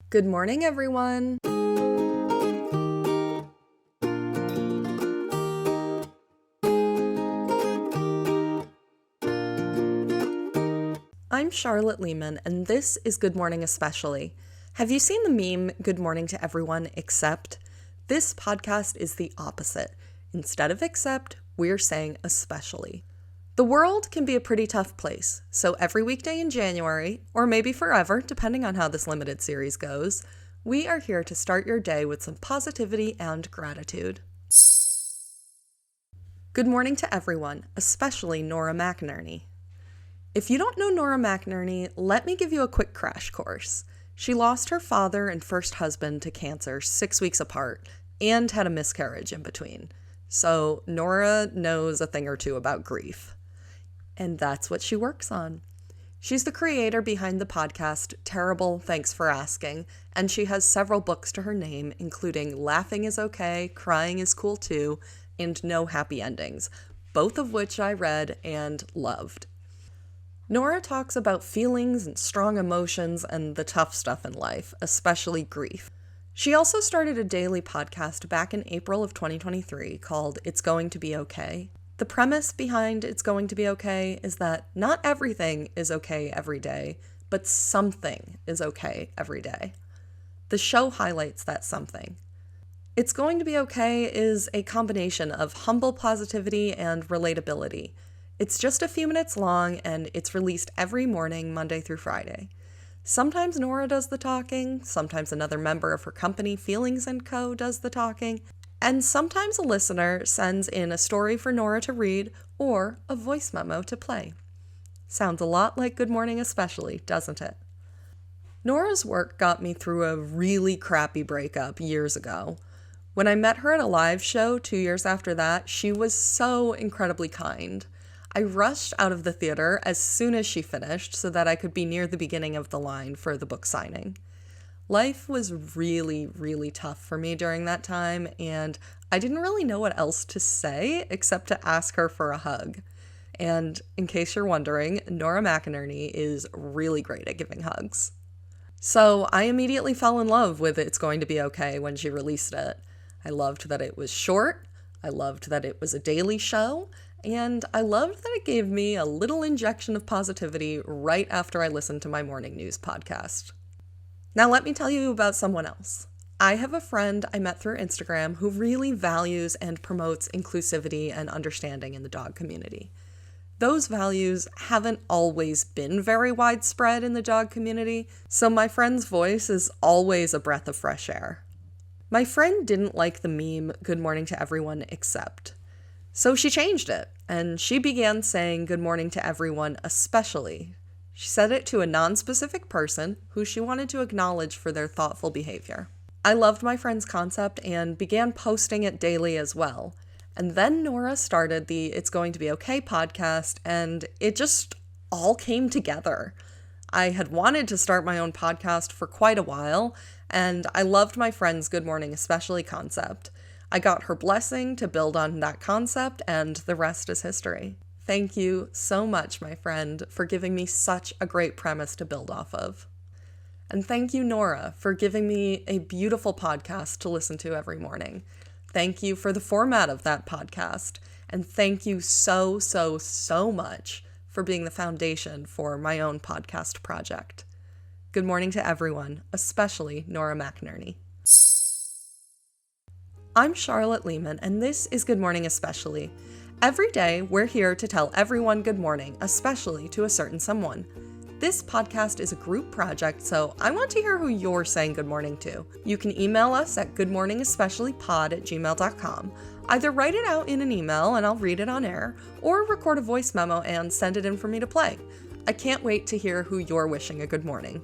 Good morning, everyone. I'm Charlotte Lehman, and this is Good Morning Especially. Have you seen the meme, Good Morning to Everyone Except? This podcast is the opposite. Instead of except, we're saying especially. The world can be a pretty tough place, so every weekday in January, or maybe forever, depending on how this limited series goes, we are here to start your day with some positivity and gratitude. Good morning to everyone, especially Nora McInerny. If you don't know Nora McInerny, let me give you a quick crash course. She lost her father and first husband to cancer 6 weeks apart and had a miscarriage in between. So Nora knows a thing or two about grief. And that's what she works on. She's the creator behind the podcast Terrible, Thanks for Asking, and she has several books to her name, including Laughing is Okay, Crying is Cool Too, and No Happy Endings, both of which I read and loved. Nora talks about feelings and strong emotions and the tough stuff in life, especially grief. She also started a daily podcast back in April of 2023 called It's Going to Be Okay. The premise behind It's Going to Be Okay is that not everything is okay every day, but something is okay every day. The show highlights that something. It's Going to Be Okay is a combination of humble positivity and relatability. It's just a few minutes long, and it's released every morning, Monday through Friday. Sometimes Nora does the talking, sometimes another member of her company, Feelings & Co., does the talking, and sometimes a listener sends in a story for Nora to read or a voice memo to play. Sounds a lot like Good Morning Especially, doesn't it? Nora's work got me through a really crappy breakup years ago. When I met her at a live show 2 years after that, she was so incredibly kind. I rushed out of the theater as soon as she finished so that I could be near the beginning of the line for the book signing. Life was really, really tough for me during that time, and I didn't really know what else to say except to ask her for a hug. And in case you're wondering, Nora McInerny is really great at giving hugs. So I immediately fell in love with It's Going to Be Okay when she released it. I loved that it was short, I loved that it was a daily show, and I loved that it gave me a little injection of positivity right after I listened to my morning news podcast. Now let me tell you about someone else. I have a friend I met through Instagram who really values and promotes inclusivity and understanding in the dog community. Those values haven't always been very widespread in the dog community, so my friend's voice is always a breath of fresh air. My friend didn't like the meme, Good Morning to Everyone Except. So she changed it, and she began saying good morning to everyone, especially. She said it to a non-specific person who she wanted to acknowledge for their thoughtful behavior. I loved my friend's concept and began posting it daily as well. And then Nora started the It's Going to Be Okay podcast, and it just all came together. I had wanted to start my own podcast for quite a while, and I loved my friend's Good Morning Especially concept. I got her blessing to build on that concept, and the rest is history. Thank you so much, my friend, for giving me such a great premise to build off of. And thank you, Nora, for giving me a beautiful podcast to listen to every morning. Thank you for the format of that podcast. And thank you so, so, so much for being the foundation for my own podcast project. Good morning to everyone, especially Nora McInerny. I'm Charlotte Lehman, and this is Good Morning Especially. Every day, we're here to tell everyone good morning, especially to a certain someone. This podcast is a group project, so I want to hear who you're saying good morning to. You can email us at goodmorningespeciallypod@gmail.com. Either write it out in an email and I'll read it on air, or record a voice memo and send it in for me to play. I can't wait to hear who you're wishing a good morning.